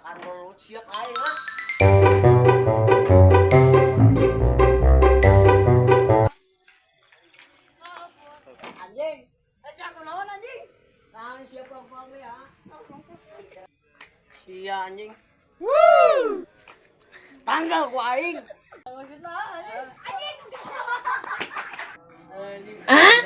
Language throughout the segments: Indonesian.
akan lu siap aing ah. Anjing. Siapa lawan anjing? Nah, siapa pamit ya? Sia anjing. Tanggal ku aing. Ah?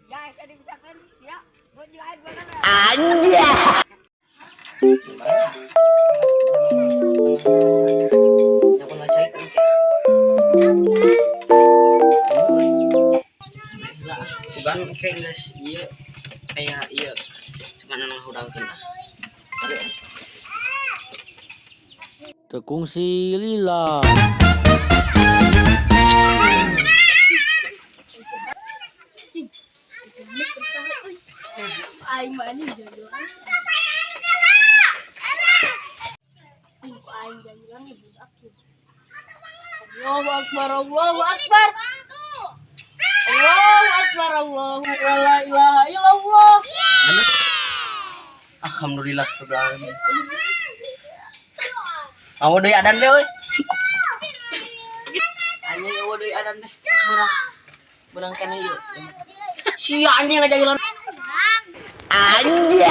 Guys, ada misalkan ya, buat jualan bukan. Aja. Bukan kayak guys, iya kayak iya dengan anak udang kena. Tekung si Lila. Aing mani jalan. Aing jalan ibu aku. Allahu Akbar, Allahu Akbar. Allahu Akbar, Allahu la ilaha illallah. Alhamdulillah rabbil alamin. Awo deui adan deh euy. Anjing awo deui adan teh. Seberang. Berang kana ieu. Sia anjing ngajak jalan. Aja.